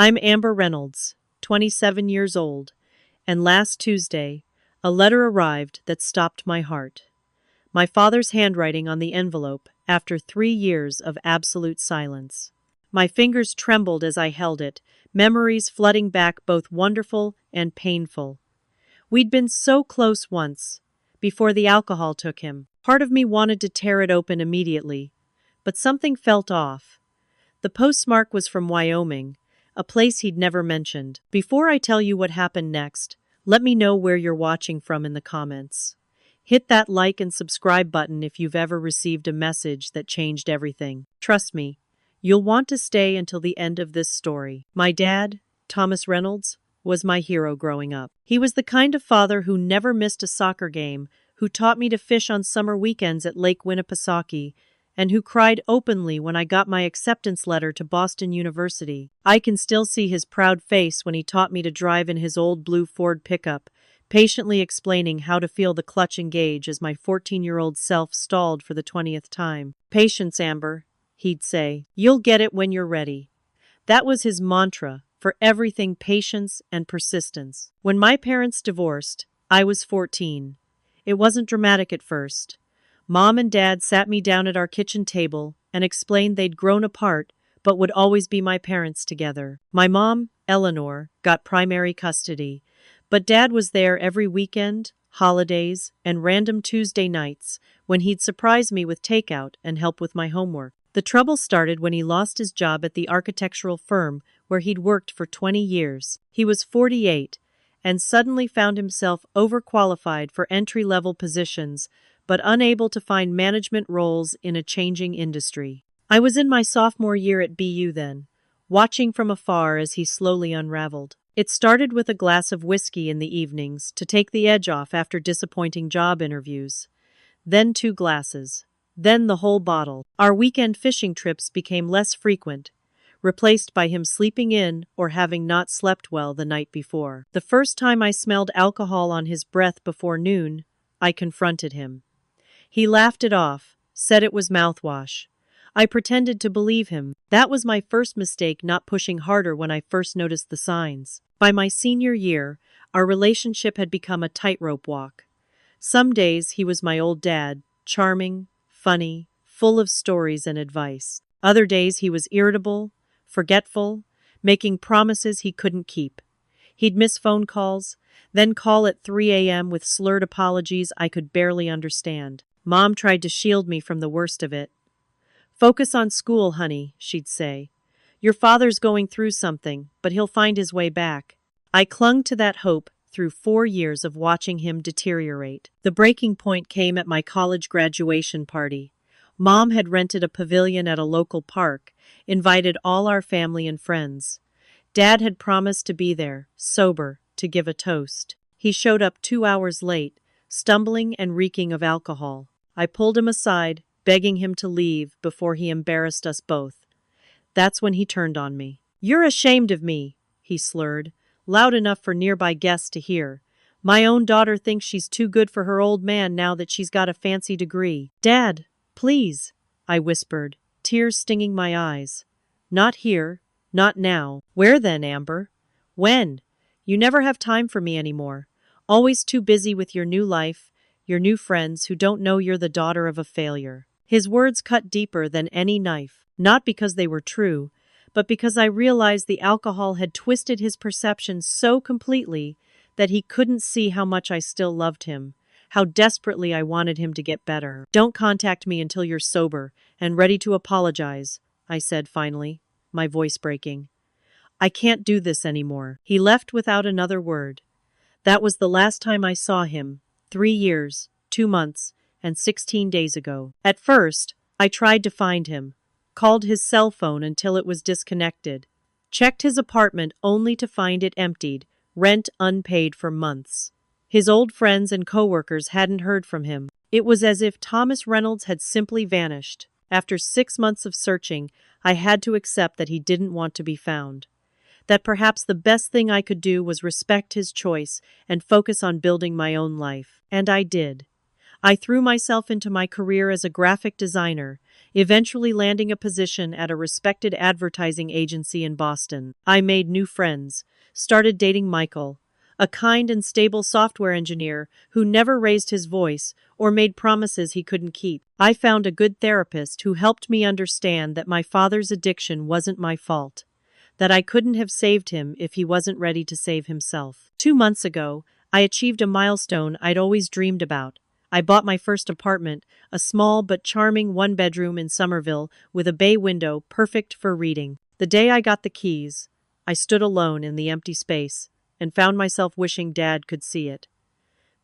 I'm Amber Reynolds, 27 years old, and last Tuesday, a letter arrived that stopped my heart. My father's handwriting on the envelope after 3 years of absolute silence. My fingers trembled as I held it, memories flooding back both wonderful and painful. We'd been so close once, before the alcohol took him. Part of me wanted to tear it open immediately, but something felt off. The postmark was from Wyoming, a place he'd never mentioned. Before I tell you what happened next, let me know where you're watching from in the comments. Hit that like and subscribe button if you've ever received a message that changed everything. Trust me, you'll want to stay until the end of this story. My dad, Thomas Reynolds, was my hero growing up. He was the kind of father who never missed a soccer game, who taught me to fish on summer weekends at Lake Winnipesaukee, and who cried openly when I got my acceptance letter to Boston University. I can still see his proud face when he taught me to drive in his old blue Ford pickup, patiently explaining how to feel the clutch engage as my 14-year-old self stalled for the 20th time. "Patience, Amber," he'd say. "You'll get it when you're ready." That was his mantra for everything: patience and persistence. When my parents divorced, I was 14. It wasn't dramatic at first. Mom and Dad sat me down at our kitchen table and explained they'd grown apart but would always be my parents together. My mom, Eleanor, got primary custody, but Dad was there every weekend, holidays, and random Tuesday nights when he'd surprise me with takeout and help with my homework. The trouble started when he lost his job at the architectural firm where he'd worked for 20 years. He was 48 and suddenly found himself overqualified for entry-level positions, but unable to find management roles in a changing industry. I was in my sophomore year at BU then, watching from afar as he slowly unraveled. It started with a glass of whiskey in the evenings to take the edge off after disappointing job interviews. Then 2 glasses. Then the whole bottle. Our weekend fishing trips became less frequent, replaced by him sleeping in or having not slept well the night before. The first time I smelled alcohol on his breath before noon, I confronted him. He laughed it off, said it was mouthwash. I pretended to believe him. That was my first mistake, not pushing harder when I first noticed the signs. By my senior year, our relationship had become a tightrope walk. Some days he was my old dad, charming, funny, full of stories and advice. Other days he was irritable, forgetful, making promises he couldn't keep. He'd miss phone calls, then call at 3 a.m. with slurred apologies I could barely understand. Mom tried to shield me from the worst of it. "Focus on school, honey," she'd say. "Your father's going through something, but he'll find his way back." I clung to that hope through 4 years of watching him deteriorate. The breaking point came at my college graduation party. Mom had rented a pavilion at a local park, invited all our family and friends. Dad had promised to be there, sober, to give a toast. He showed up 2 hours late, stumbling and reeking of alcohol. I pulled him aside, begging him to leave before he embarrassed us both. That's when he turned on me. "You're ashamed of me," he slurred, loud enough for nearby guests to hear. "My own daughter thinks she's too good for her old man now that she's got a fancy degree." "Dad, please," I whispered, tears stinging my eyes. "Not here, not now." "Where then, Amber? When? You never have time for me anymore. Always too busy with your new life, your new friends who don't know you're the daughter of a failure." His words cut deeper than any knife, not because they were true, but because I realized the alcohol had twisted his perception so completely that he couldn't see how much I still loved him, how desperately I wanted him to get better. "Don't contact me until you're sober and ready to apologize," I said finally, my voice breaking. "I can't do this anymore." He left without another word. That was the last time I saw him, 3 years, 2 months, and 16 days ago. At first, I tried to find him, called his cell phone until it was disconnected, checked his apartment only to find it emptied, rent unpaid for months. His old friends and coworkers hadn't heard from him. It was as if Thomas Reynolds had simply vanished. After 6 months of searching, I had to accept that he didn't want to be found. That perhaps the best thing I could do was respect his choice and focus on building my own life. And I did. I threw myself into my career as a graphic designer, eventually landing a position at a respected advertising agency in Boston. I made new friends, started dating Michael, a kind and stable software engineer who never raised his voice or made promises he couldn't keep. I found a good therapist who helped me understand that my father's addiction wasn't my fault, that I couldn't have saved him if he wasn't ready to save himself. 2 months ago, I achieved a milestone I'd always dreamed about. I bought my first apartment, a small but charming one-bedroom in Somerville with a bay window perfect for reading. The day I got the keys, I stood alone in the empty space and found myself wishing Dad could see it.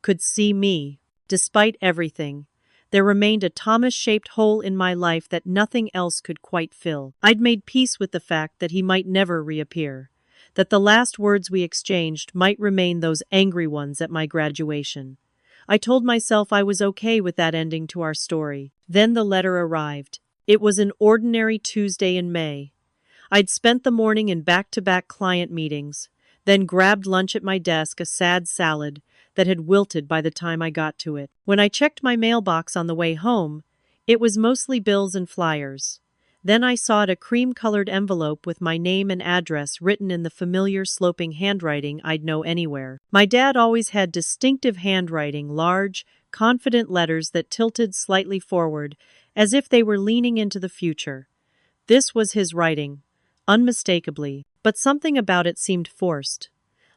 Could see me. Despite everything, there remained a Thomas-shaped hole in my life that nothing else could quite fill. I'd made peace with the fact that he might never reappear, that the last words we exchanged might remain those angry ones at my graduation. I told myself I was okay with that ending to our story. Then the letter arrived. It was an ordinary Tuesday in May. I'd spent the morning in back-to-back client meetings, then grabbed lunch at my desk, a sad salad that had wilted by the time I got to it. When I checked my mailbox on the way home, it was mostly bills and flyers. Then I saw a cream-colored envelope with my name and address written in the familiar sloping handwriting I'd know anywhere. My dad always had distinctive handwriting, large, confident letters that tilted slightly forward, as if they were leaning into the future. This was his writing, unmistakably, but something about it seemed forced,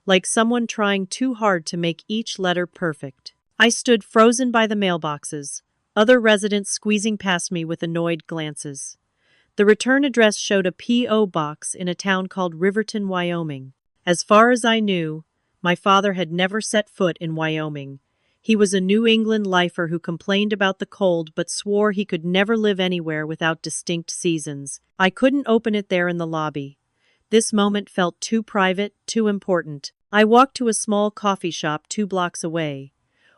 like someone trying too hard to make each letter perfect. I stood frozen by the mailboxes, other residents squeezing past me with annoyed glances. The return address showed a P.O. box in a town called Riverton, Wyoming. As far as I knew, my father had never set foot in Wyoming. He was a New England lifer who complained about the cold but swore he could never live anywhere without distinct seasons. I couldn't open it there in the lobby. This moment felt too private, too important. I walked to a small coffee shop 2 blocks away,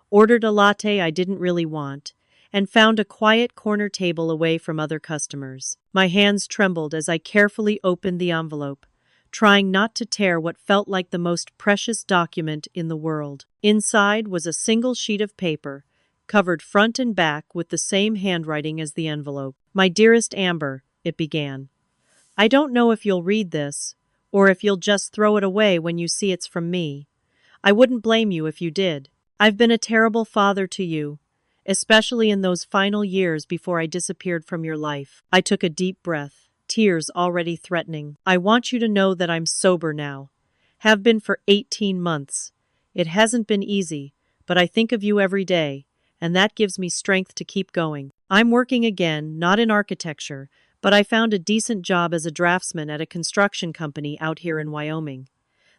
ordered a latte I didn't really want, and found a quiet corner table away from other customers. My hands trembled as I carefully opened the envelope, trying not to tear what felt like the most precious document in the world. Inside was a single sheet of paper, covered front and back with the same handwriting as the envelope. "My dearest Amber," it began. "I don't know if you'll read this, or if you'll just throw it away when you see it's from me. I wouldn't blame you if you did. I've been a terrible father to you, especially in those final years before I disappeared from your life." I took a deep breath, tears already threatening. "I want you to know that I'm sober now. Have been for 18 months. It hasn't been easy, but I think of you every day, and that gives me strength to keep going. I'm working again, not in architecture, but I found a decent job as a draftsman at a construction company out here in Wyoming.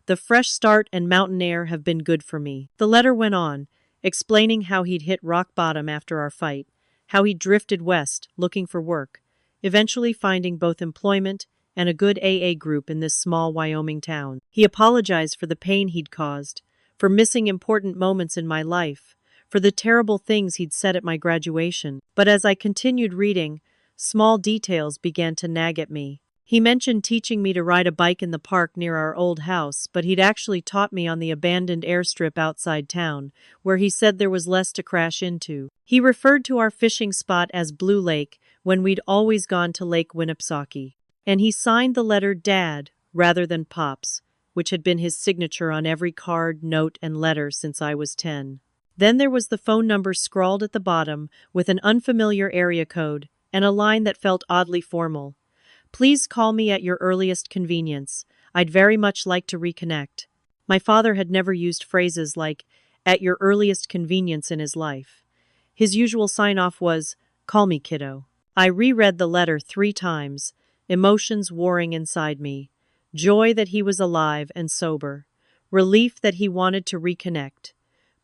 The fresh start and mountain air have been good for me." The letter went on, explaining how he'd hit rock bottom after our fight, how he drifted west, looking for work, eventually finding both employment and a good AA group in this small Wyoming town. He apologized for the pain he'd caused, for missing important moments in my life, for the terrible things he'd said at my graduation. But as I continued reading, small details began to nag at me. He mentioned teaching me to ride a bike in the park near our old house, but he'd actually taught me on the abandoned airstrip outside town, where he said there was less to crash into. He referred to our fishing spot as Blue Lake when we'd always gone to Lake Winnipesaukee. And he signed the letter Dad rather than Pops, which had been his signature on every card, note, and letter since I was 10. Then there was the phone number scrawled at the bottom with an unfamiliar area code and a line that felt oddly formal. "Please call me at your earliest convenience. I'd very much like to reconnect." My father had never used phrases like, "at your earliest convenience" in his life. His usual sign-off was, "Call me, kiddo." I reread the letter 3 times, emotions warring inside me. Joy that he was alive and sober. Relief that he wanted to reconnect.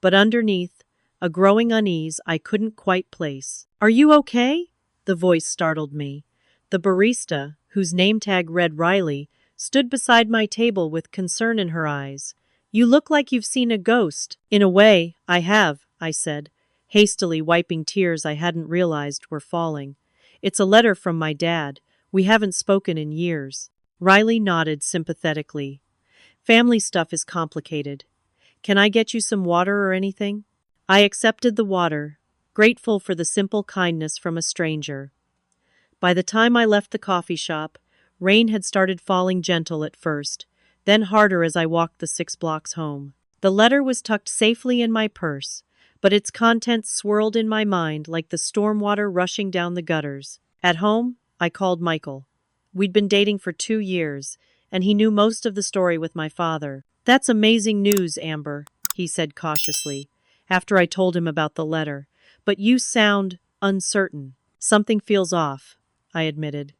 But underneath, a growing unease I couldn't quite place. "Are you okay?" The voice startled me. The barista, whose name tag read Riley, stood beside my table with concern in her eyes. "You look like you've seen a ghost." "In a way, I have," I said, hastily wiping tears I hadn't realized were falling. "It's a letter from my dad. We haven't spoken in years." Riley nodded sympathetically. "Family stuff is complicated. Can I get you some water or anything?" I accepted the water, grateful for the simple kindness from a stranger. By the time I left the coffee shop, rain had started falling gentle at first, then harder as I walked the 6 blocks home. The letter was tucked safely in my purse, but its contents swirled in my mind like the storm water rushing down the gutters. At home, I called Michael. We'd been dating for 2 years, and he knew most of the story with my father. "That's amazing news, Amber," he said cautiously, after I told him about the letter. "But you sound uncertain." "Something feels off," I admitted.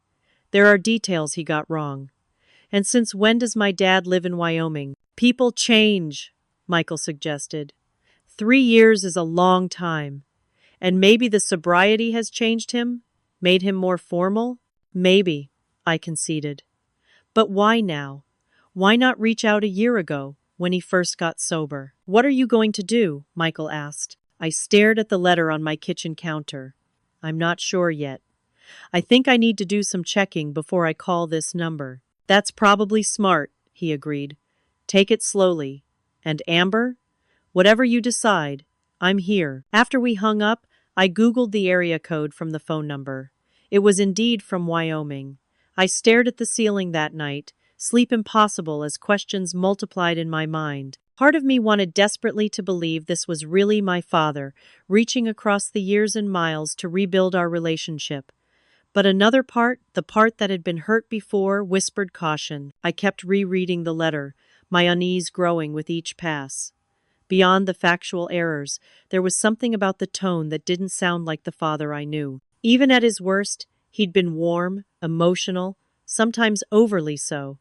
"There are details he got wrong. And since when does my dad live in Wyoming?" "People change," Michael suggested. 3 years is a long time. And maybe the sobriety has changed him? Made him more formal? Maybe, I conceded. But why now? Why not reach out a year ago, when he first got sober? "What are you going to do?" Michael asked. I stared at the letter on my kitchen counter. "I'm not sure yet. I think I need to do some checking before I call this number." "That's probably smart," he agreed. "Take it slowly. And Amber? Whatever you decide, I'm here." After we hung up, I Googled the area code from the phone number. It was indeed from Wyoming. I stared at the ceiling that night, sleep impossible as questions multiplied in my mind. Part of me wanted desperately to believe this was really my father, reaching across the years and miles to rebuild our relationship. But another part, the part that had been hurt before, whispered caution. I kept rereading the letter, my unease growing with each pass. Beyond the factual errors, there was something about the tone that didn't sound like the father I knew. Even at his worst, he'd been warm, emotional, sometimes overly so.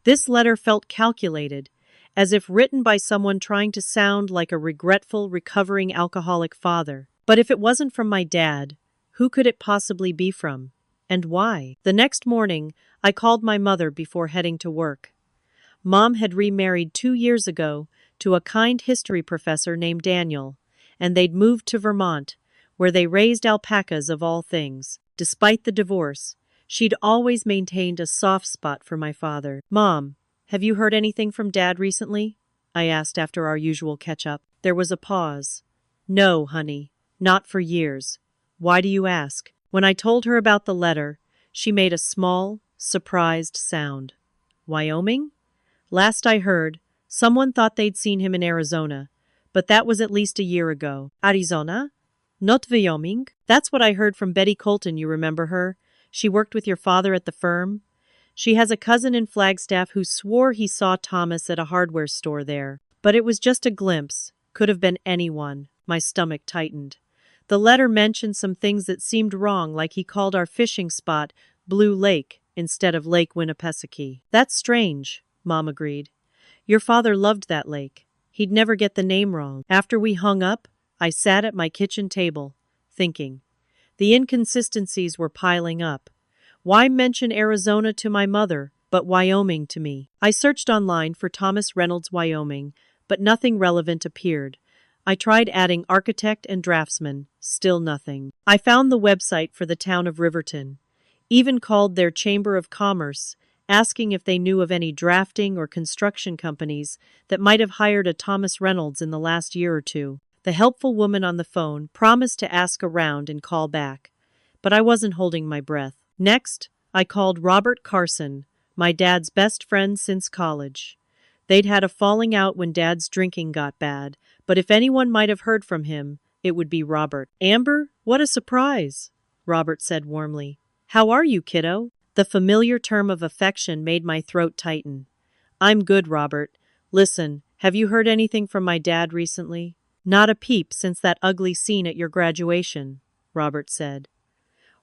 This letter felt calculated, as if written by someone trying to sound like a regretful, recovering alcoholic father. But if it wasn't from my dad, who could it possibly be from? And why? The next morning, I called my mother before heading to work. Mom had remarried 2 years ago to a kind history professor named Daniel, and they'd moved to Vermont, where they raised alpacas of all things. Despite the divorce, she'd always maintained a soft spot for my father. "Mom, have you heard anything from Dad recently?" I asked after our usual catch-up. There was a pause. "No, honey, not for years." "Why do you ask?" When I told her about the letter, she made a small, surprised sound. "Wyoming? Last I heard, someone thought they'd seen him in Arizona, but that was at least a year ago." "Arizona? Not Wyoming?" "That's what I heard from Betty Colton, you remember her? She worked with your father at the firm. She has a cousin in Flagstaff who swore he saw Thomas at a hardware store there. But it was just a glimpse. Could have been anyone." My stomach tightened. The letter mentioned some things that seemed wrong, like he called our fishing spot Blue Lake instead of Lake Winnipesaukee. "That's strange," Mom agreed. "Your father loved that lake. He'd never get the name wrong." After we hung up, I sat at my kitchen table, thinking. The inconsistencies were piling up. Why mention Arizona to my mother, but Wyoming to me? I searched online for Thomas Reynolds, Wyoming, but nothing relevant appeared. I tried adding architect and draftsman, still nothing. I found the website for the town of Riverton, even called their Chamber of Commerce, asking if they knew of any drafting or construction companies that might have hired a Thomas Reynolds in the last year or two. The helpful woman on the phone promised to ask around and call back, but I wasn't holding my breath. Next, I called Robert Carson, my dad's best friend since college. They'd had a falling out when Dad's drinking got bad, but if anyone might have heard from him, it would be Robert. "Amber, what a surprise," Robert said warmly. "How are you, kiddo?" The familiar term of affection made my throat tighten. "I'm good, Robert. Listen, have you heard anything from my dad recently?" "Not a peep since that ugly scene at your graduation," Robert said.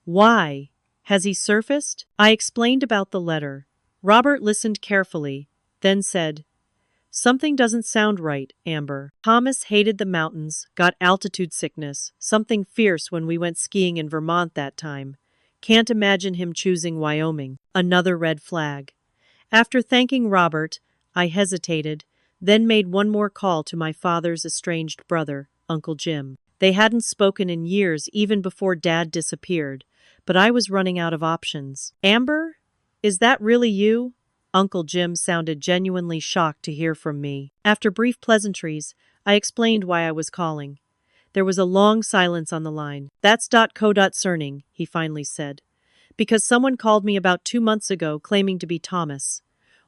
"Why? Has he surfaced?" I explained about the letter. Robert listened carefully, then said, "Something doesn't sound right, Amber. Thomas hated the mountains, got altitude sickness, something fierce when we went skiing in Vermont that time. Can't imagine him choosing Wyoming." Another red flag. After thanking Robert, I hesitated, then made one more call to my father's estranged brother, Uncle Jim. They hadn't spoken in years, even before Dad disappeared, but I was running out of options. "Amber, is that really you?" Uncle Jim sounded genuinely shocked to hear from me. After brief pleasantries, I explained why I was calling. There was a long silence on the line. "That's .co.cerning," he finally said. "Because someone called me about 2 months ago claiming to be Thomas.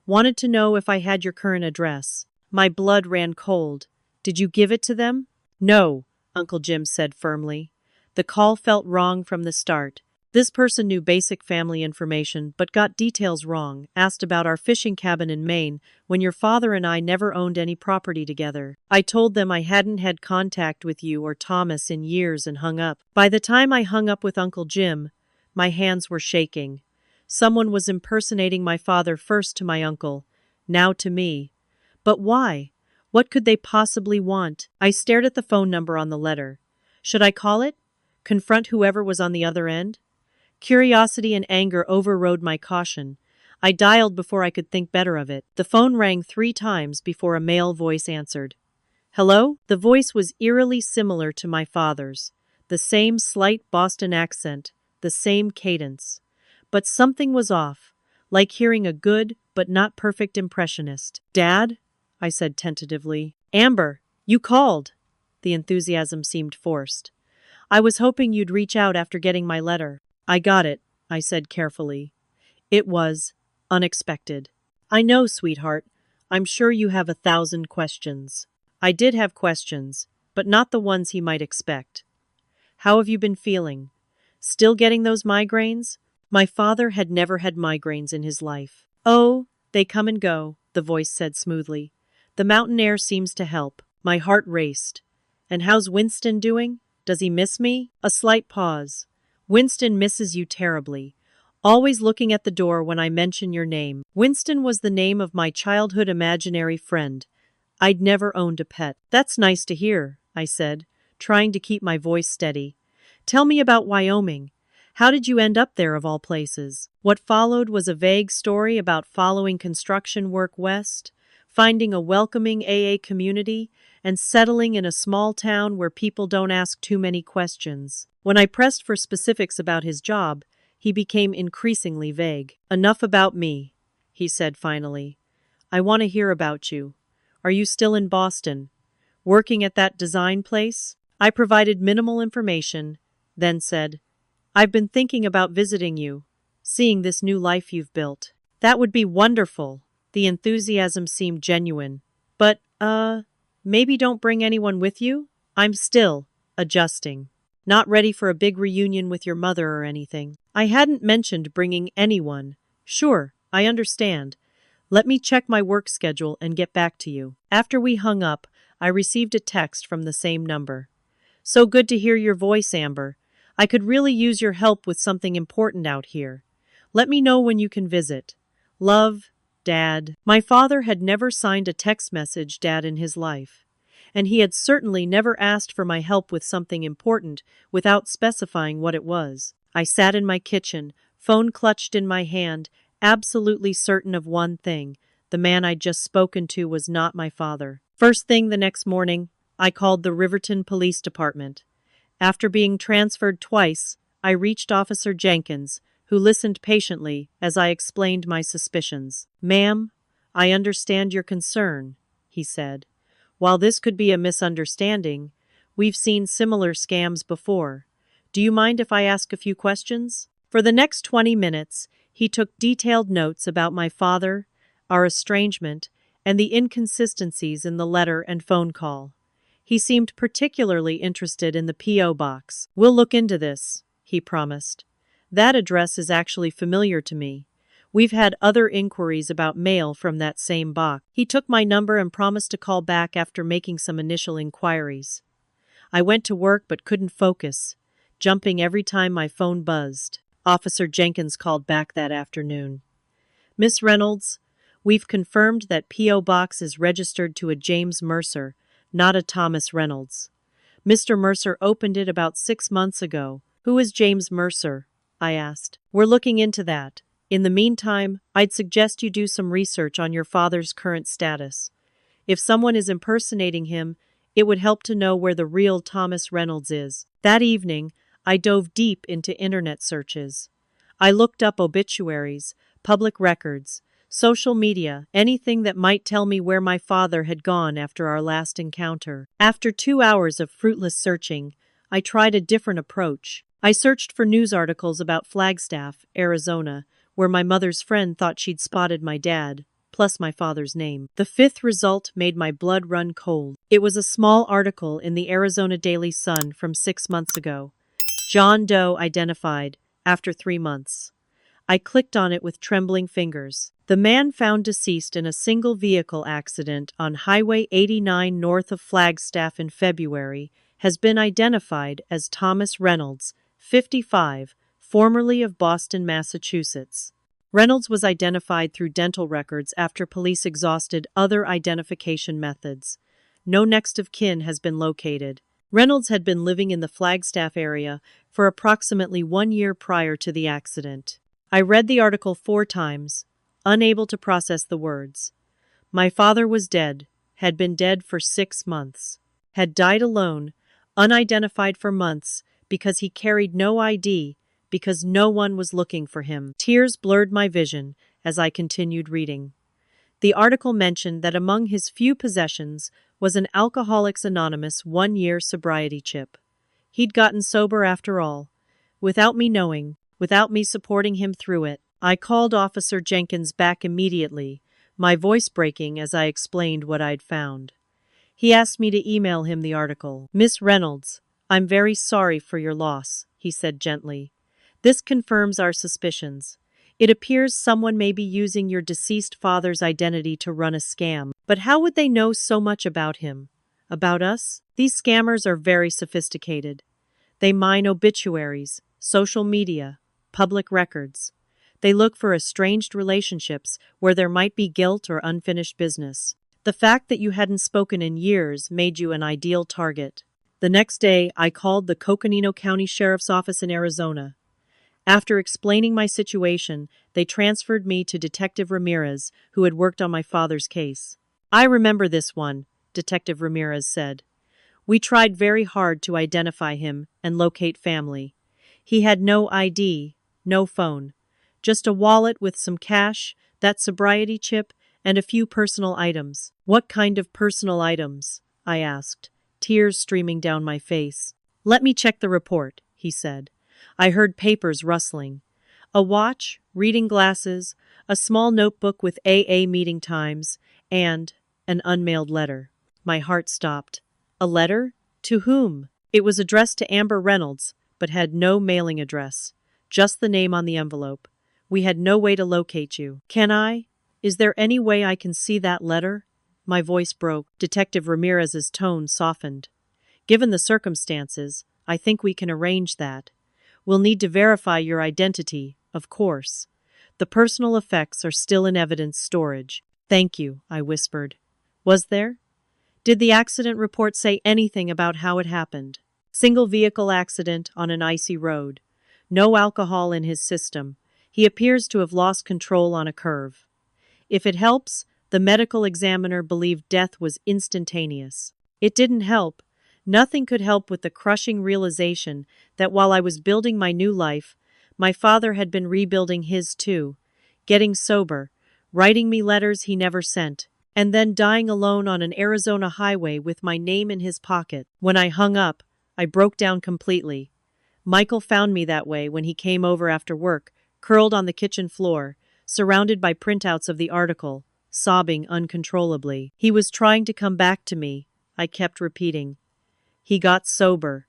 Wanted to know if I had your current address." My blood ran cold. "Did you give it to them?" "No," Uncle Jim said firmly. "The call felt wrong from the start. This person knew basic family information but got details wrong, asked about our fishing cabin in Maine when your father and I never owned any property together. I told them I hadn't had contact with you or Thomas in years and hung up. By the time I hung up with Uncle Jim, my hands were shaking. Someone was impersonating my father first to my uncle, now to me. But why? What could they possibly want? I stared at the phone number on the letter. Should I call it? Confront whoever was on the other end? Curiosity and anger overrode my caution. I dialed before I could think better of it. The phone rang 3 times before a male voice answered. "Hello?" The voice was eerily similar to my father's. The same slight Boston accent, the same cadence. But something was off, like hearing a good but not perfect impressionist. "Dad?" I said tentatively. "Amber, you called." The enthusiasm seemed forced. "I was hoping you'd reach out after getting my letter." "I got it," I said carefully. "It was unexpected." "I know, sweetheart. I'm sure you have 1,000 questions." I did have questions, but not the ones he might expect. "How have you been feeling? Still getting those migraines?" My father had never had migraines in his life. "Oh, they come and go," the voice said smoothly. "The mountain air seems to help." My heart raced. "And how's Winston doing? Does he miss me?" A slight pause. "Winston misses you terribly. Always looking at the door when I mention your name." Winston was the name of my childhood imaginary friend. I'd never owned a pet. "That's nice to hear," I said, trying to keep my voice steady. "Tell me about Wyoming. How did you end up there of all places?" What followed was a vague story about following construction work west, finding a welcoming AA community, and settling in a small town where people don't ask too many questions. When I pressed for specifics about his job, he became increasingly vague. "Enough about me," he said finally. "I want to hear about you. Are you still in Boston? Working at that design place?" I provided minimal information, then said, "I've been thinking about visiting you, seeing this new life you've built." "That would be wonderful." The enthusiasm seemed genuine. "But, maybe don't bring anyone with you? I'm still adjusting. Not ready for a big reunion with your mother or anything." I hadn't mentioned bringing anyone. "Sure, I understand. Let me check my work schedule and get back to you." After we hung up, I received a text from the same number. "So good to hear your voice, Amber. I could really use your help with something important out here. Let me know when you can visit. Love, Dad." My father had never signed a text message Dad in his life, and he had certainly never asked for my help with something important without specifying what it was. I sat in my kitchen, phone clutched in my hand, absolutely certain of one thing: the man I'd just spoken to was not my father. First thing the next morning, I called the Riverton Police Department. After being transferred twice, I reached Officer Jenkins, who listened patiently as I explained my suspicions. "Ma'am, I understand your concern," he said. "While this could be a misunderstanding, we've seen similar scams before. Do you mind if I ask a few questions?" For the next 20 minutes, he took detailed notes about my father, our estrangement, and the inconsistencies in the letter and phone call. He seemed particularly interested in the P.O. box. "We'll look into this," he promised. "That address is actually familiar to me. We've had other inquiries about mail from that same box." He took my number and promised to call back after making some initial inquiries. I went to work but couldn't focus, jumping every time my phone buzzed. Officer Jenkins called back that afternoon. "Miss Reynolds, we've confirmed that P.O. Box is registered to a James Mercer, not a Thomas Reynolds. Mr. Mercer opened it about 6 months ago." "Who is James Mercer?" I asked. "We're looking into that. In the meantime, I'd suggest you do some research on your father's current status. If someone is impersonating him, it would help to know where the real Thomas Reynolds is." That evening, I dove deep into internet searches. I looked up obituaries, public records, social media, anything that might tell me where my father had gone after our last encounter. After 2 hours of fruitless searching, I tried a different approach. I searched for news articles about Flagstaff, Arizona, where my mother's friend thought she'd spotted my dad, plus my father's name. The fifth result made my blood run cold. It was a small article in the Arizona Daily Sun from 6 months ago. John Doe identified after 3 months. I clicked on it with trembling fingers. The man found deceased in a single vehicle accident on Highway 89 north of Flagstaff in February has been identified as Thomas Reynolds, 55, formerly of Boston, Massachusetts. Reynolds was identified through dental records after police exhausted other identification methods. No next of kin has been located. Reynolds had been living in the Flagstaff area for approximately 1 year prior to the accident. I read the article 4 times, unable to process the words. My father was dead, had been dead for 6 months, had died alone, unidentified for months, because he carried no ID, because no one was looking for him. Tears blurred my vision as I continued reading. The article mentioned that among his few possessions was an Alcoholics Anonymous 1-year sobriety chip. He'd gotten sober after all, without me knowing, without me supporting him through it. I called Officer Jenkins back immediately, my voice breaking as I explained what I'd found. He asked me to email him the article. Miss Reynolds, I'm very sorry for your loss, he said gently. This confirms our suspicions. It appears someone may be using your deceased father's identity to run a scam. But how would they know so much about him? About us? These scammers are very sophisticated. They mine obituaries, social media, public records. They look for estranged relationships where there might be guilt or unfinished business. The fact that you hadn't spoken in years made you an ideal target. The next day, I called the Coconino County Sheriff's Office in Arizona. After explaining my situation, they transferred me to Detective Ramirez, who had worked on my father's case. I remember this one, Detective Ramirez said. We tried very hard to identify him and locate family. He had no ID, no phone, just a wallet with some cash, that sobriety chip, and a few personal items. What kind of personal items? I asked, tears streaming down my face. Let me check the report, he said. I heard papers rustling. A watch, reading glasses, a small notebook with AA meeting times, and an unmailed letter. My heart stopped. A letter? To whom? It was addressed to Amber Reynolds, but had no mailing address. Just the name on the envelope. We had no way to locate you. Can I? Is there any way I can see that letter? My voice broke. Detective Ramirez's tone softened. Given the circumstances, I think we can arrange that. We'll need to verify your identity, of course. The personal effects are still in evidence storage. Thank you, I whispered. Was there? Did the accident report say anything about how it happened? Single vehicle accident on an icy road. No alcohol in his system. He appears to have lost control on a curve. If it helps, the medical examiner believed death was instantaneous. It didn't help. Nothing could help with the crushing realization that while I was building my new life, my father had been rebuilding his too, getting sober, writing me letters he never sent, and then dying alone on an Arizona highway with my name in his pocket. When I hung up, I broke down completely. Michael found me that way when he came over after work, curled on the kitchen floor, surrounded by printouts of the article, sobbing uncontrollably. He was trying to come back to me, I kept repeating. He got sober.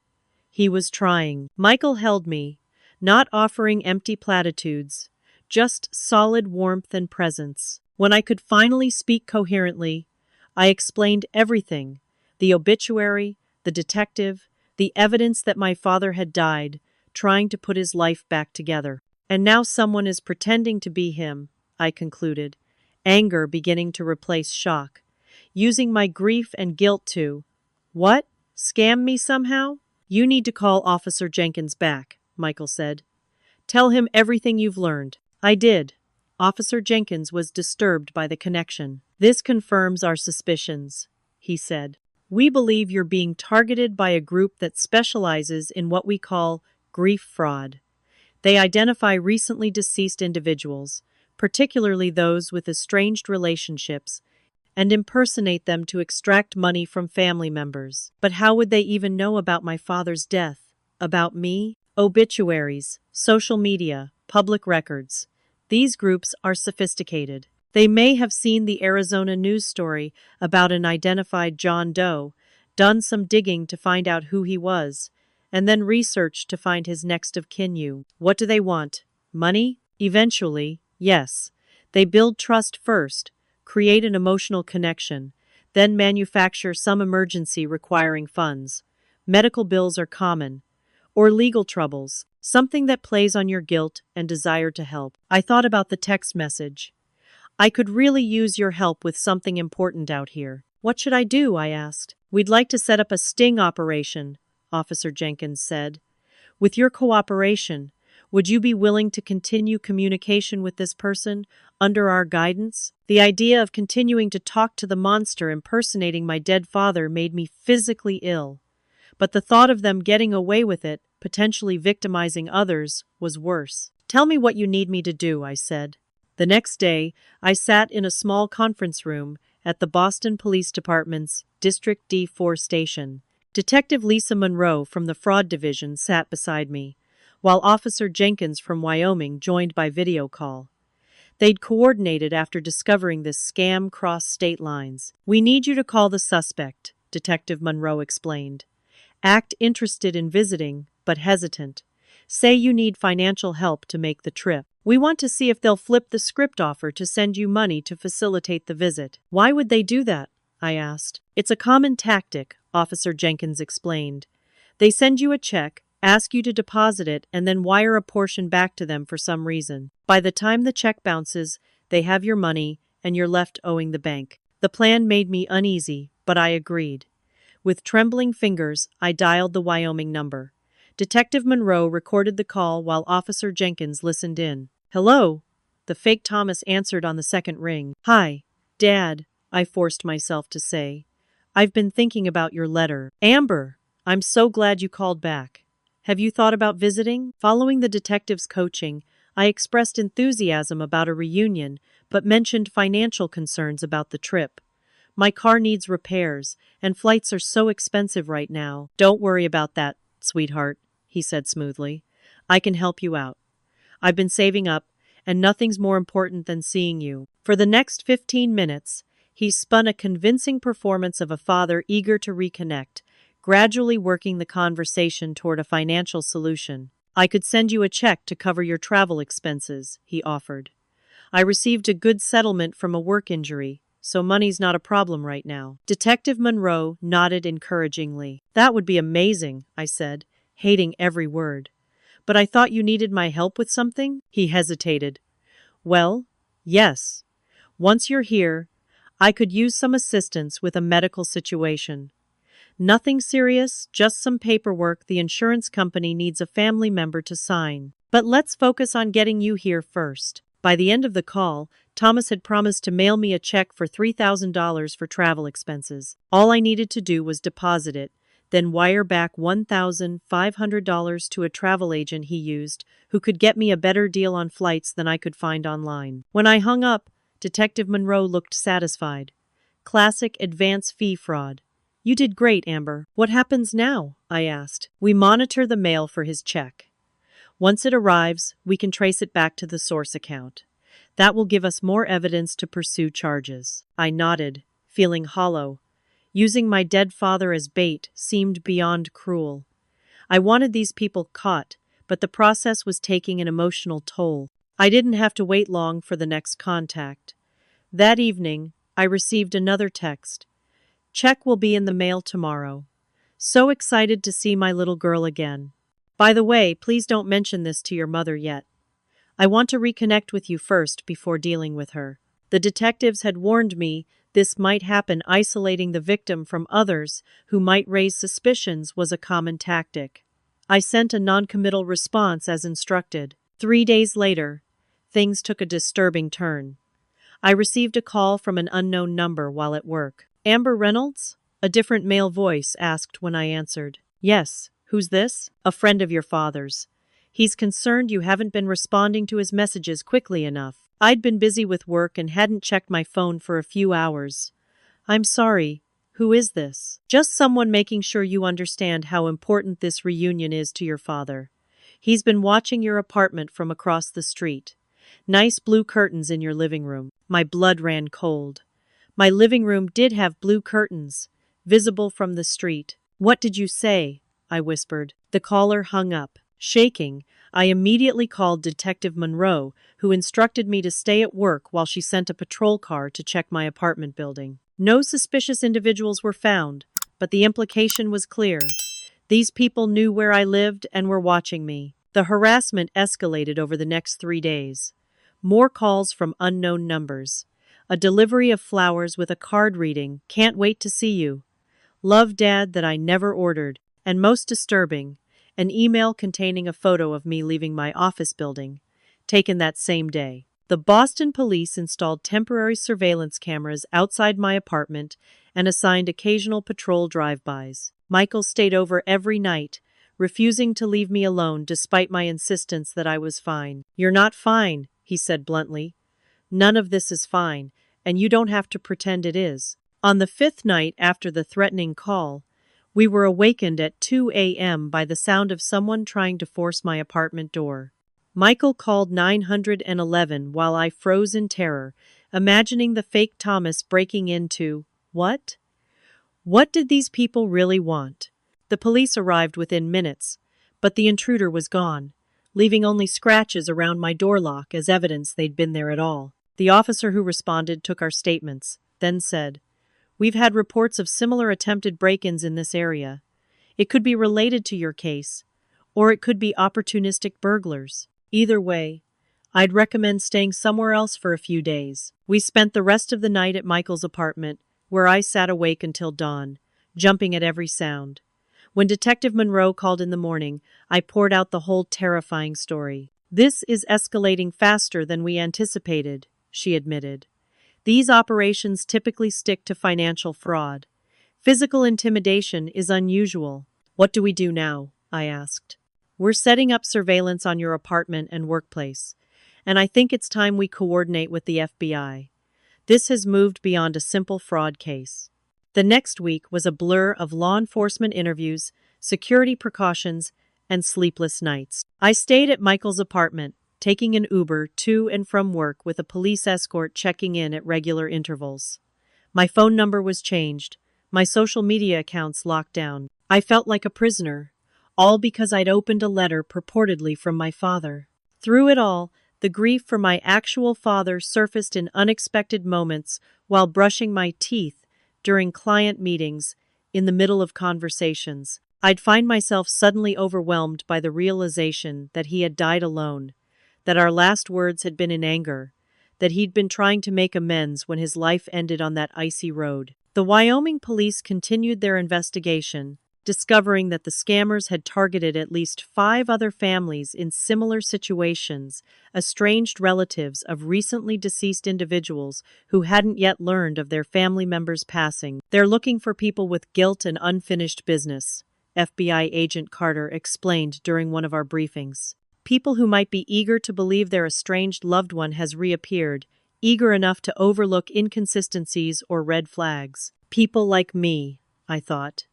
He was trying. Michael held me, not offering empty platitudes, just solid warmth and presence. When I could finally speak coherently, I explained everything, the obituary, the detective, the evidence that my father had died, trying to put his life back together. And now someone is pretending to be him, I concluded, anger beginning to replace shock, using my grief and guilt to, what? Scam me somehow? You need to call Officer Jenkins back, Michael said. Tell him everything you've learned. I did. Officer Jenkins was disturbed by the connection. This confirms our suspicions, he said. We believe you're being targeted by a group that specializes in what we call grief fraud. They identify recently deceased individuals, particularly those with estranged relationships, and impersonate them to extract money from family members. But how would they even know about my father's death? About me? Obituaries, social media, public records. These groups are sophisticated. They may have seen the Arizona news story about an identified John Doe, done some digging to find out who he was, and then researched to find his next of kin. What do they want? Money? Eventually, yes. They build trust first, create an emotional connection, then manufacture some emergency requiring funds. Medical bills are common. Or legal troubles, something that plays on your guilt and desire to help. I thought about the text message. I could really use your help with something important out here. What should I do? I asked. We'd like to set up a sting operation, Officer Jenkins said. With your cooperation, would you be willing to continue communication with this person under our guidance? The idea of continuing to talk to the monster impersonating my dead father made me physically ill. But the thought of them getting away with it, potentially victimizing others, was worse. Tell me what you need me to do, I said. The next day, I sat in a small conference room at the Boston Police Department's District D4 station. Detective Lisa Monroe from the Fraud Division sat beside me, while Officer Jenkins from Wyoming joined by video call. They'd coordinated after discovering this scam crossed state lines. We need you to call the suspect, Detective Monroe explained. Act interested in visiting, but hesitant. Say you need financial help to make the trip. We want to see if they'll flip the script offer to send you money to facilitate the visit. Why would they do that? I asked. It's a common tactic, Officer Jenkins explained. They send you a check, ask you to deposit it, and then wire a portion back to them for some reason. By the time the check bounces, they have your money, and you're left owing the bank. The plan made me uneasy, but I agreed. With trembling fingers, I dialed the Wyoming number. Detective Monroe recorded the call while Officer Jenkins listened in. Hello? The fake Thomas answered on the second ring. Hi, Dad, I forced myself to say. I've been thinking about your letter. Amber, I'm so glad you called back. Have you thought about visiting? Following the detective's coaching, I expressed enthusiasm about a reunion, but mentioned financial concerns about the trip. My car needs repairs, and flights are so expensive right now. Don't worry about that, sweetheart, he said smoothly. I can help you out. I've been saving up, and nothing's more important than seeing you. For the next 15 minutes, he spun a convincing performance of a father eager to reconnect, gradually working the conversation toward a financial solution. I could send you a check to cover your travel expenses, he offered. I received a good settlement from a work injury, so money's not a problem right now. Detective Monroe nodded encouragingly. That would be amazing, I said, hating every word. But I thought you needed my help with something? He hesitated. Well, yes. Once you're here, I could use some assistance with a medical situation. Nothing serious, just some paperwork the insurance company needs a family member to sign. But let's focus on getting you here first. By the end of the call, Thomas had promised to mail me a check for $3,000 for travel expenses. All I needed to do was deposit it, then wire back $1,500 to a travel agent he used, who could get me a better deal on flights than I could find online. When I hung up, Detective Monroe looked satisfied. Classic advance fee fraud. You did great, Amber. What happens now? I asked. We monitor the mail for his check. Once it arrives, we can trace it back to the source account. That will give us more evidence to pursue charges. I nodded, feeling hollow. Using my dead father as bait seemed beyond cruel. I wanted these people caught, but the process was taking an emotional toll. I didn't have to wait long for the next contact. That evening, I received another text. Check will be in the mail tomorrow. So excited to see my little girl again. By the way, please don't mention this to your mother yet. I want to reconnect with you first before dealing with her. The detectives had warned me this might happen. Isolating the victim from others who might raise suspicions was a common tactic. I sent a non-committal response as instructed. 3 days later, things took a disturbing turn. I received a call from an unknown number while at work. Amber Reynolds? A different male voice asked when I answered. Yes. Who's this? A friend of your father's. He's concerned you haven't been responding to his messages quickly enough. I'd been busy with work and hadn't checked my phone for a few hours. I'm sorry. Who is this? Just someone making sure you understand how important this reunion is to your father. He's been watching your apartment from across the street. Nice blue curtains in your living room. My blood ran cold. My living room did have blue curtains, visible from the street. What did you say? I whispered. The caller hung up. Shaking, I immediately called Detective Monroe, who instructed me to stay at work while she sent a patrol car to check my apartment building. No suspicious individuals were found, but the implication was clear. These people knew where I lived and were watching me. The harassment escalated over the next 3 days. More calls from unknown numbers. A delivery of flowers with a card reading, "Can't wait to see you." "Love, Dad," that I never ordered. And most disturbing, an email containing a photo of me leaving my office building, taken that same day. The Boston police installed temporary surveillance cameras outside my apartment and assigned occasional patrol drive-bys. Michael stayed over every night, refusing to leave me alone despite my insistence that I was fine. "You're not fine," he said bluntly. "None of this is fine, and you don't have to pretend it is." On the 5th night after the threatening call, we were awakened at 2 a.m. by the sound of someone trying to force my apartment door. Michael called 911 while I froze in terror, imagining the fake Thomas breaking into— What? What did these people really want? The police arrived within minutes, but the intruder was gone, leaving only scratches around my door lock as evidence they'd been there at all. The officer who responded took our statements, then said, "We've had reports of similar attempted break-ins in this area. It could be related to your case, or it could be opportunistic burglars. Either way, I'd recommend staying somewhere else for a few days." We spent the rest of the night at Michael's apartment, where I sat awake until dawn, jumping at every sound. When Detective Monroe called in the morning, I poured out the whole terrifying story. "This is escalating faster than we anticipated," she admitted. "These operations typically stick to financial fraud. Physical intimidation is unusual." "What do we do now?" I asked. "We're setting up surveillance on your apartment and workplace, and I think it's time we coordinate with the FBI. This has moved beyond a simple fraud case." The next week was a blur of law enforcement interviews, security precautions, and sleepless nights. I stayed at Michael's apartment, taking an Uber to and from work with a police escort checking in at regular intervals. My phone number was changed, my social media accounts locked down. I felt like a prisoner, all because I'd opened a letter purportedly from my father. Through it all, the grief for my actual father surfaced in unexpected moments while brushing my teeth during client meetings, in the middle of conversations. I'd find myself suddenly overwhelmed by the realization that he had died alone, that our last words had been in anger, that he'd been trying to make amends when his life ended on that icy road. The Wyoming police continued their investigation, discovering that the scammers had targeted at least 5 other families in similar situations, estranged relatives of recently deceased individuals who hadn't yet learned of their family members' passing. "They're looking for people with guilt and unfinished business," FBI Agent Carter explained during one of our briefings. "People who might be eager to believe their estranged loved one has reappeared, eager enough to overlook inconsistencies or red flags." People like me, I thought.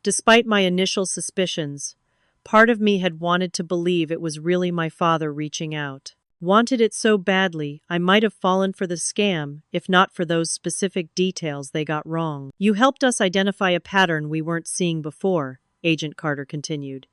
Despite my initial suspicions, part of me had wanted to believe it was really my father reaching out. Wanted it so badly, I might have fallen for the scam, if not for those specific details they got wrong. "You helped us identify a pattern we weren't seeing before," Agent Carter continued.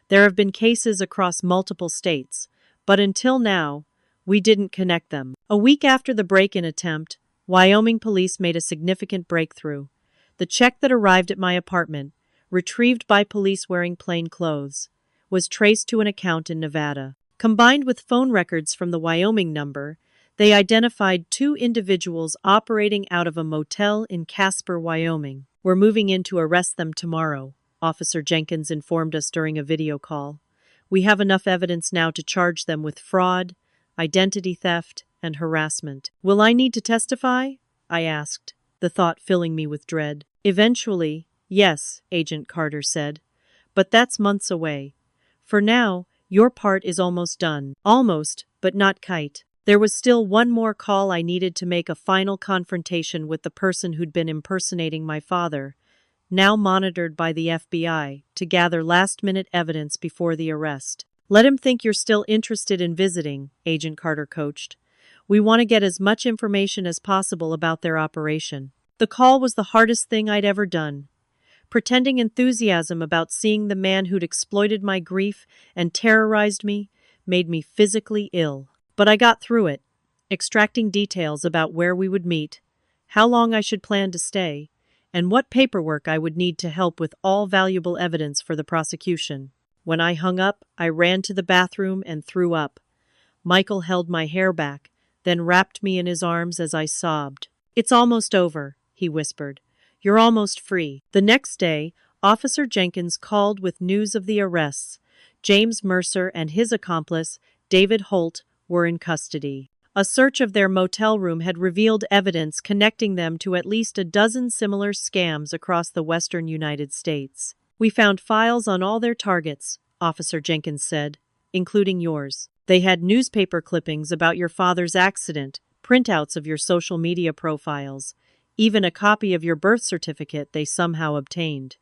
"There have been cases across multiple states, but until now, we didn't connect them." A week after the break-in attempt, Wyoming police made a significant breakthrough. The check that arrived at my apartment, retrieved by police wearing plain clothes, was traced to an account in Nevada. Combined with phone records from the Wyoming number, they identified 2 individuals operating out of a motel in Casper, Wyoming. "We're moving in to arrest them tomorrow," Officer Jenkins informed us during a video call. "We have enough evidence now to charge them with fraud, identity theft, and harassment." "Will I need to testify?" I asked, the thought filling me with dread. "Eventually, yes," Agent Carter said, "but that's months away. For now, your part is almost done." Almost, but not quite. There was still one more call I needed to make, a final confrontation with the person who'd been impersonating my father, now monitored by the FBI, to gather last-minute evidence before the arrest. Let him think you're still interested in visiting, Agent Carter coached. We want to get as much information as possible about their operation. The call was the hardest thing I'd ever done. Pretending enthusiasm about seeing the man who'd exploited my grief and terrorized me made me physically ill. But I got through it, extracting details about where we would meet, how long I should plan to stay, and what paperwork I would need to help with all valuable evidence for the prosecution. When I hung up, I ran to the bathroom and threw up. Michael held my hair back, then wrapped me in his arms as I sobbed. "It's almost over," he whispered. "You're almost free." The next day, Officer Jenkins called with news of the arrests. James Mercer and his accomplice, David Holt, were in custody. A search of their motel room had revealed evidence connecting them to at least a dozen similar scams across the western United States. "We found files on all their targets," Officer Jenkins said, "including yours. They had newspaper clippings about your father's accident, printouts of your social media profiles, even a copy of your birth certificate they somehow obtained.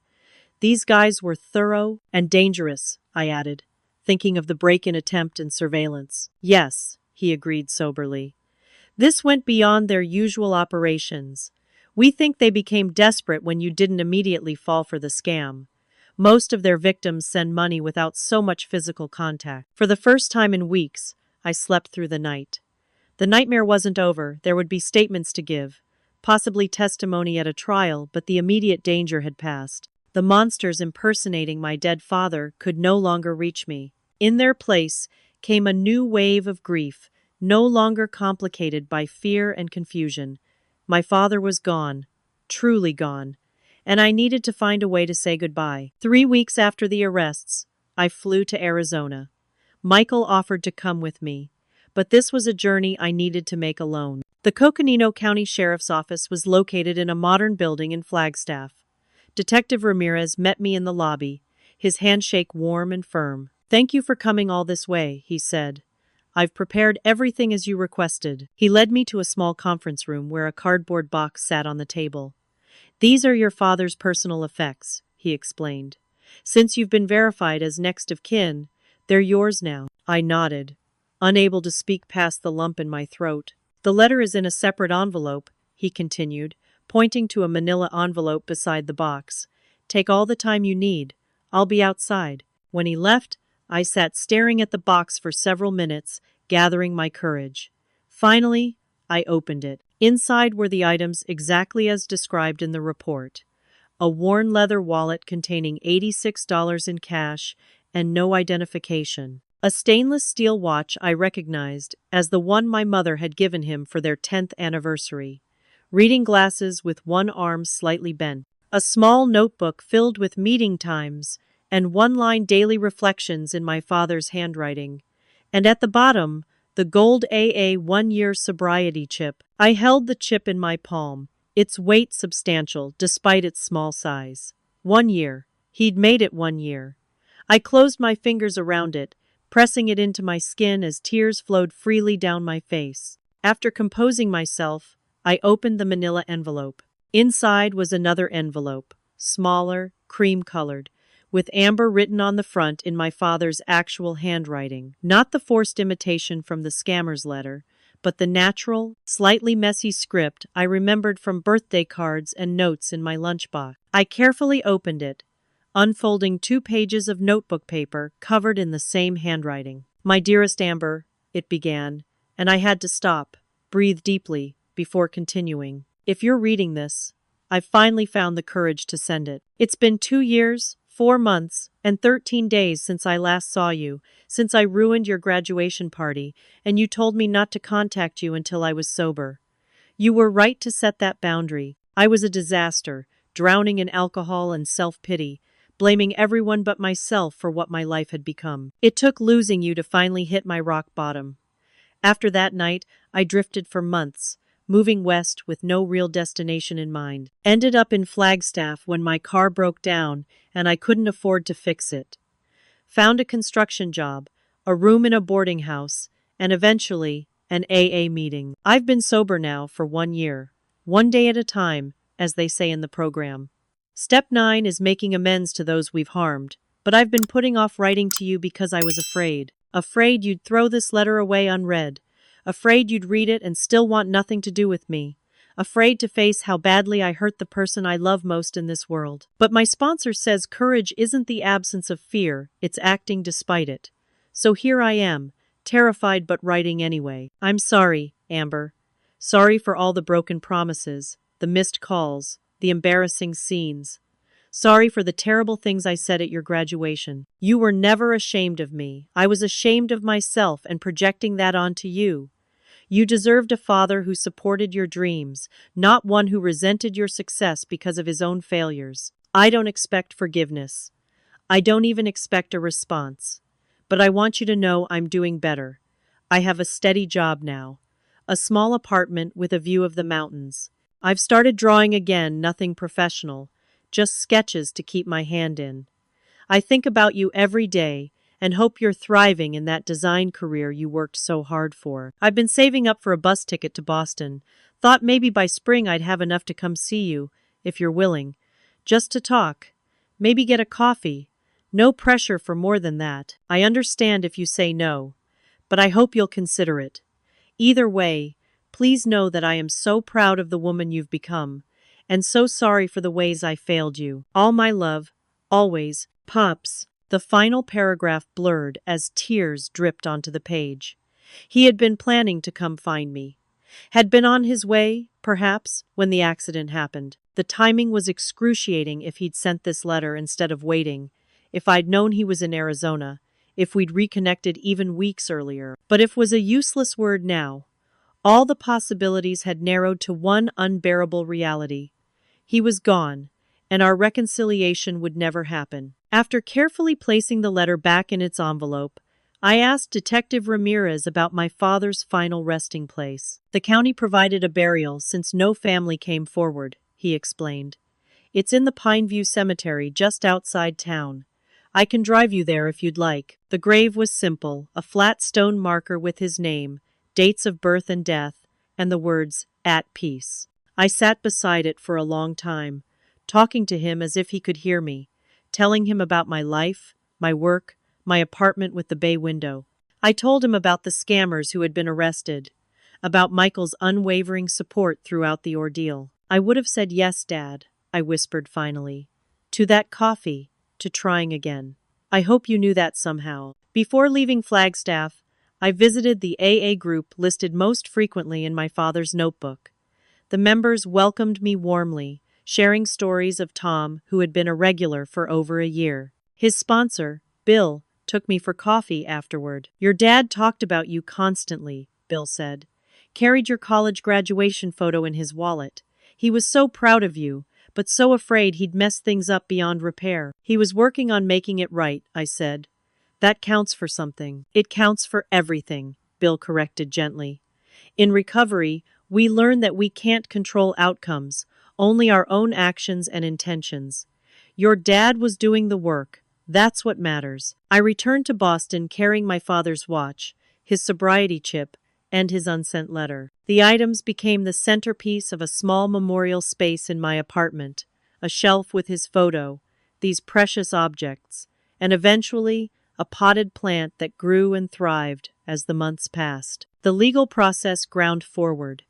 These guys were thorough and dangerous," I added, thinking of the break-in attempt and surveillance. "Yes," he agreed soberly. "This went beyond their usual operations. We think they became desperate when you didn't immediately fall for the scam. Most of their victims send money without so much physical contact." For the first time in weeks, I slept through the night. The nightmare wasn't over. There would be statements to give, possibly testimony at a trial, but the immediate danger had passed. The monsters impersonating my dead father could no longer reach me. In their place came a new wave of grief, no longer complicated by fear and confusion. My father was gone, truly gone, and I needed to find a way to say goodbye. 3 weeks after the arrests, I flew to Arizona. Michael offered to come with me, but this was a journey I needed to make alone. The Coconino County Sheriff's Office was located in a modern building in Flagstaff. Detective Ramirez met me in the lobby, his handshake warm and firm. "Thank you for coming all this way," he said. "I've prepared everything as you requested." He led me to a small conference room where a cardboard box sat on the table. "These are your father's personal effects," he explained. "Since you've been verified as next of kin, they're yours now." I nodded, unable to speak past the lump in my throat. "The letter is in a separate envelope," he continued, pointing to a manila envelope beside the box. "Take all the time you need. I'll be outside." When he left, I sat staring at the box for several minutes, gathering my courage. Finally, I opened it. Inside were the items exactly as described in the report. A worn leather wallet containing $86 in cash and no identification. A stainless steel watch I recognized as the one my mother had given him for their 10th anniversary. Reading glasses with one arm slightly bent. A small notebook filled with meeting times and one-line daily reflections in my father's handwriting. And at the bottom, the gold AA 1-year sobriety chip. I held the chip in my palm, its weight substantial despite its small size. 1 year. He'd made it 1 year. I closed my fingers around it, pressing it into my skin as tears flowed freely down my face. After composing myself, I opened the manila envelope. Inside was another envelope, smaller, cream-colored, with amber written on the front in my father's actual handwriting. Not the forced imitation from the scammer's letter, but the natural, slightly messy script I remembered from birthday cards and notes in my lunchbox. I carefully opened it, unfolding 2 pages of notebook paper covered in the same handwriting. "My dearest Amber," it began, and I had to stop, breathe deeply, before continuing. "If you're reading this, I've finally found the courage to send it. It's been 2 years, 4 months, and 13 days since I last saw you, since I ruined your graduation party, and you told me not to contact you until I was sober. You were right to set that boundary. I was a disaster, drowning in alcohol and self-pity, blaming everyone but myself for what my life had become. It took losing you to finally hit my rock bottom. After that night, I drifted for months, moving west with no real destination in mind. Ended up in Flagstaff when my car broke down and I couldn't afford to fix it. Found a construction job, a room in a boarding house, and eventually an AA meeting. I've been sober now for 1 year, one day at a time, as they say in the program. Step 9 is making amends to those we've harmed, but I've been putting off writing to you because I was afraid. Afraid you'd throw this letter away unread. Afraid you'd read it and still want nothing to do with me. Afraid to face how badly I hurt the person I love most in this world. But my sponsor says courage isn't the absence of fear, it's acting despite it. So here I am, terrified but writing anyway. I'm sorry, Amber. Sorry for all the broken promises, the missed calls, the embarrassing scenes. Sorry for the terrible things I said at your graduation. You were never ashamed of me. I was ashamed of myself and projecting that onto you. You deserved a father who supported your dreams, not one who resented your success because of his own failures. I don't expect forgiveness. I don't even expect a response. But I want you to know I'm doing better. I have a steady job now. A small apartment with a view of the mountains. I've started drawing again, nothing professional, just sketches to keep my hand in. I think about you every day and hope you're thriving in that design career you worked so hard for. I've been saving up for a bus ticket to Boston. Thought maybe by spring I'd have enough to come see you, if you're willing. Just to talk. Maybe get a coffee. No pressure for more than that. I understand if you say no, but I hope you'll consider it. Either way, please know that I am so proud of the woman you've become, and so sorry for the ways I failed you. All my love, always, Pops. The final paragraph blurred as tears dripped onto the page. He had been planning to come find me. Had been on his way, perhaps, when the accident happened. The timing was excruciating if he'd sent this letter instead of waiting, if I'd known he was in Arizona, if we'd reconnected even weeks earlier. But if was a useless word now. All the possibilities had narrowed to one unbearable reality. He was gone, and our reconciliation would never happen. After carefully placing the letter back in its envelope, I asked Detective Ramirez about my father's final resting place. The county provided a burial since no family came forward, he explained. It's in the Pineview Cemetery just outside town. I can drive you there if you'd like. The grave was simple, a flat stone marker with his name, dates of birth and death, and the words, "At peace." I sat beside it for a long time, talking to him as if he could hear me, telling him about my life, my work, my apartment with the bay window. I told him about the scammers who had been arrested, about Michael's unwavering support throughout the ordeal. I would have said yes, Dad, I whispered finally. To that coffee, to trying again. I hope you knew that somehow. Before leaving Flagstaff, I visited the AA group listed most frequently in my father's notebook. The members welcomed me warmly, sharing stories of Tom, who had been a regular for over a year. His sponsor, Bill, took me for coffee afterward. Your dad talked about you constantly, Bill said. Carried your college graduation photo in his wallet. He was so proud of you, but so afraid he'd mess things up beyond repair. He was working on making it right, I said. That counts for something. It counts for everything, Bill corrected gently. In recovery, we learn that we can't control outcomes, only our own actions and intentions. Your dad was doing the work. That's what matters. I returned to Boston carrying my father's watch, his sobriety chip, and his unsent letter. The items became the centerpiece of a small memorial space in my apartment, a shelf with his photo, these precious objects, and eventually a potted plant that grew and thrived as the months passed. The legal process ground forward.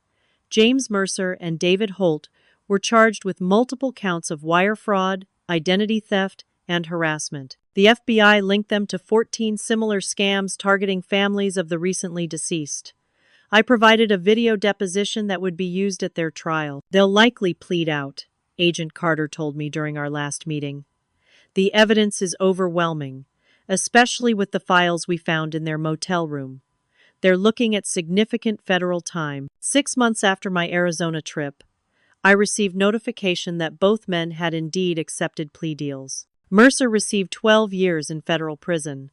James Mercer and David Holt were charged with multiple counts of wire fraud, identity theft, and harassment. The FBI linked them to 14 similar scams targeting families of the recently deceased. I provided a video deposition that would be used at their trial. They'll likely plead out, Agent Carter told me during our last meeting. The evidence is overwhelming, especially with the files we found in their motel room. They're looking at significant federal time. 6 months after my Arizona trip, I received notification that both men had indeed accepted plea deals. Mercer received 12 years in federal prison.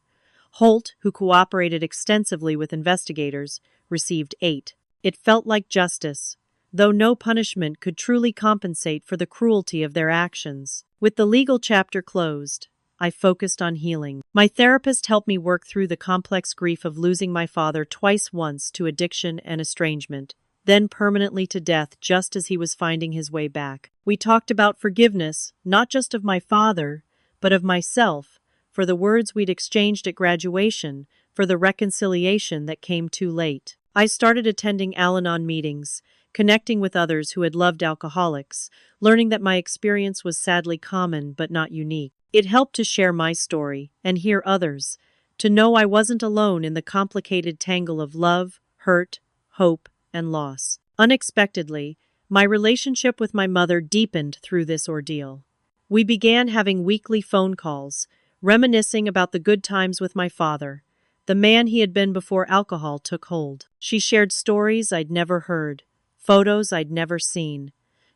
Holt, who cooperated extensively with investigators, received 8. It felt like justice, though no punishment could truly compensate for the cruelty of their actions. With the legal chapter closed, I focused on healing. My therapist helped me work through the complex grief of losing my father twice, once to addiction and estrangement, then permanently to death just as he was finding his way back. We talked about forgiveness, not just of my father, but of myself, for the words we'd exchanged at graduation, for the reconciliation that came too late. I started attending Al-Anon meetings, connecting with others who had loved alcoholics, learning that my experience was sadly common but not unique. It helped to share my story and hear others, to know I wasn't alone in the complicated tangle of love, hurt, hope, and loss. Unexpectedly, my relationship with my mother deepened through this ordeal. We began having weekly phone calls, reminiscing about the good times with my father, the man he had been before alcohol took hold. She shared stories I'd never heard, photos I'd never seen.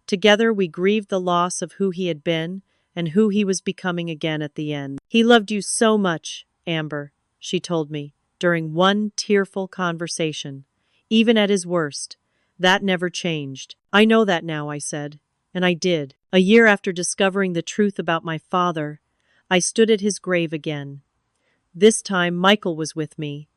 Together we grieved the loss of who he had been and who he was becoming again at the end. "He loved you so much, Amber," she told me, during one tearful conversation. "Even at his worst. That never changed." "I know that now," I said. And I did. A year after discovering the truth about my father, I stood at his grave again. This time Michael was with me,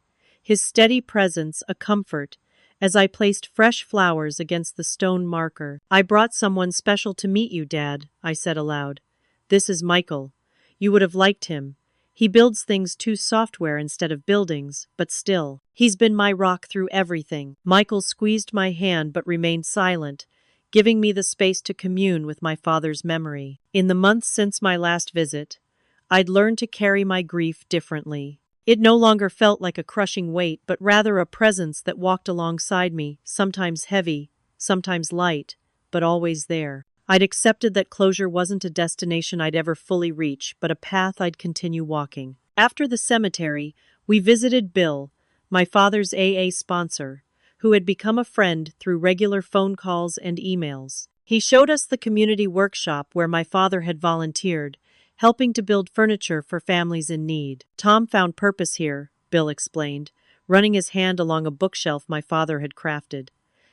his steady presence a comfort, as I placed fresh flowers against the stone marker. "I brought someone special to meet you, Dad," I said aloud. "This is Michael. You would have liked him. He builds things to software instead of buildings, but still. He's been my rock through everything." Michael squeezed my hand but remained silent, giving me the space to commune with my father's memory. In the months since my last visit, I'd learned to carry my grief differently. It no longer felt like a crushing weight, but rather a presence that walked alongside me, sometimes heavy, sometimes light, but always there. I'd accepted that closure wasn't a destination I'd ever fully reach, but a path I'd continue walking. After the cemetery, we visited Bill, my father's AA sponsor, who had become a friend through regular phone calls and emails. He showed us the community workshop where my father had volunteered, helping to build furniture for families in need. "Tom found purpose here," Bill explained, running his hand along a bookshelf my father had crafted.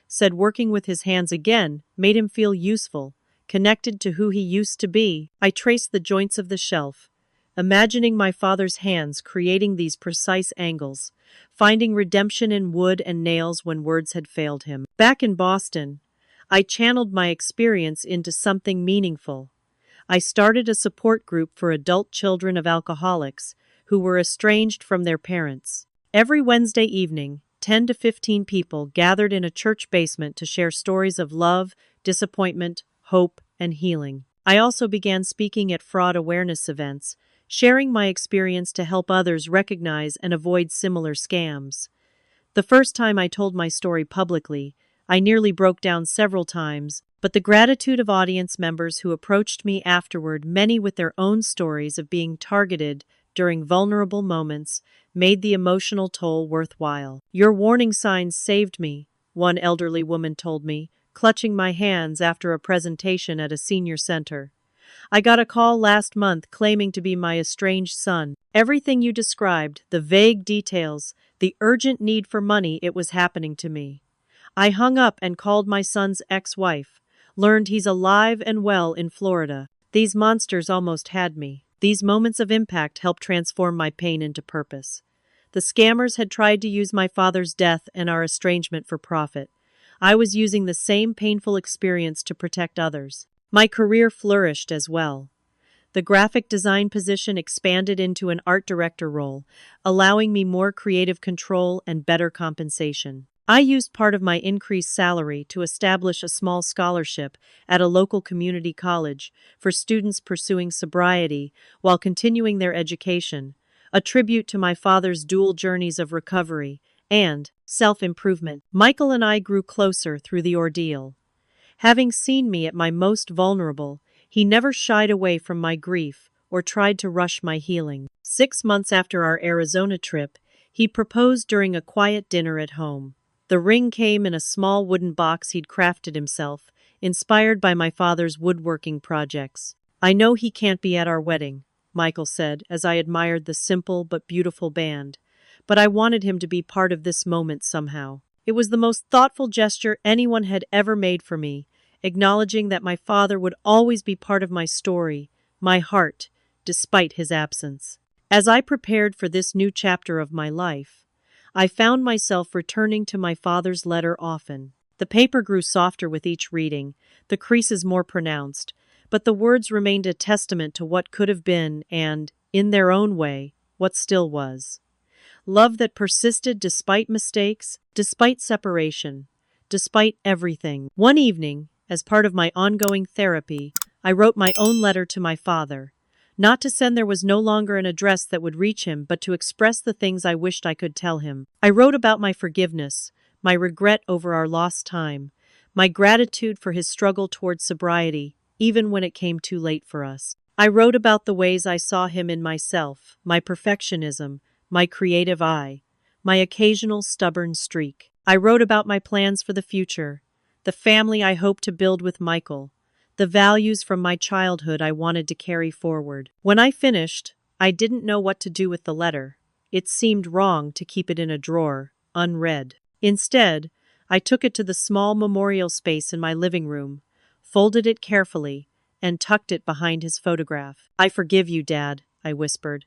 Said working with his hands again made him feel useful, connected to who he used to be. I traced the joints of the shelf, imagining my father's hands creating these precise angles, finding redemption in wood and nails when words had failed him. Back in Boston, I channeled my experience into something meaningful. I started a support group for adult children of alcoholics who were estranged from their parents. Every Wednesday evening, 10 to 15 people gathered in a church basement to share stories of love, disappointment, hope, and healing. I also began speaking at fraud awareness events, sharing my experience to help others recognize and avoid similar scams. The first time I told my story publicly, I nearly broke down several times, but the gratitude of audience members who approached me afterward, many with their own stories of being targeted during vulnerable moments, made the emotional toll worthwhile. "Your warning signs saved me," one elderly woman told me, clutching my hands after a presentation at a senior center. "I got a call last month claiming to be my estranged son. Everything you described, the vague details, the urgent need for money, it was happening to me. I hung up and called my son's ex-wife. Learned he's alive and well in Florida. These monsters almost had me." These moments of impact helped transform my pain into purpose. The scammers had tried to use my father's death and our estrangement for profit. I was using the same painful experience to protect others. My career flourished as well. The graphic design position expanded into an art director role, allowing me more creative control and better compensation. I used part of my increased salary to establish a small scholarship at a local community college for students pursuing sobriety while continuing their education, a tribute to my father's dual journeys of recovery and self-improvement. Michael and I grew closer through the ordeal. Having seen me at my most vulnerable, he never shied away from my grief or tried to rush my healing. 6 months after our Arizona trip, he proposed during a quiet dinner at home. The ring came in a small wooden box he'd crafted himself, inspired by my father's woodworking projects. "I know he can't be at our wedding," Michael said, as I admired the simple but beautiful band, "but I wanted him to be part of this moment somehow." It was the most thoughtful gesture anyone had ever made for me, acknowledging that my father would always be part of my story, my heart, despite his absence. As I prepared for this new chapter of my life, I found myself returning to my father's letter often. The paper grew softer with each reading, the creases more pronounced, but the words remained a testament to what could have been and, in their own way, what still was. Love that persisted despite mistakes, despite separation, despite everything. One evening, as part of my ongoing therapy, I wrote my own letter to my father. Not to send, there was no longer an address that would reach him, but to express the things I wished I could tell him. I wrote about my forgiveness, my regret over our lost time, my gratitude for his struggle towards sobriety, even when it came too late for us. I wrote about the ways I saw him in myself, my perfectionism, my creative eye, my occasional stubborn streak. I wrote about my plans for the future, the family I hoped to build with Michael, the values from my childhood I wanted to carry forward. When I finished, I didn't know what to do with the letter. It seemed wrong to keep it in a drawer, unread. Instead, I took it to the small memorial space in my living room, folded it carefully, and tucked it behind his photograph. "I forgive you, Dad," I whispered,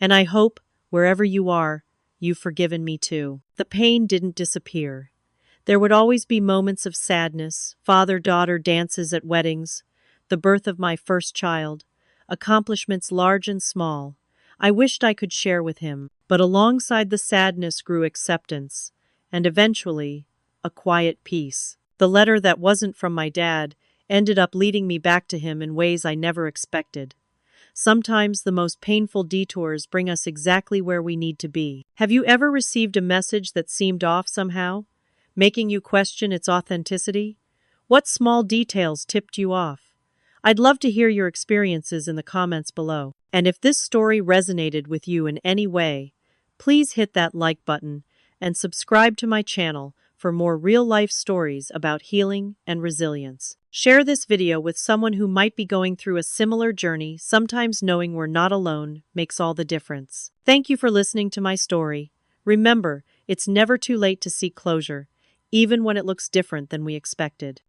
"and I hope, wherever you are, you've forgiven me too." The pain didn't disappear. There would always be moments of sadness, father-daughter dances at weddings, the birth of my first child, accomplishments large and small. I wished I could share with him, but alongside the sadness grew acceptance, and eventually, a quiet peace. The letter that wasn't from my dad ended up leading me back to him in ways I never expected. Sometimes the most painful detours bring us exactly where we need to be. Have you ever received a message that seemed off somehow, making you question its authenticity? What small details tipped you off? I'd love to hear your experiences in the comments below. And if this story resonated with you in any way, please hit that like button and subscribe to my channel for more real-life stories about healing and resilience. Share this video with someone who might be going through a similar journey. Sometimes knowing we're not alone makes all the difference. Thank you for listening to my story. Remember, it's never too late to seek closure, even when it looks different than we expected.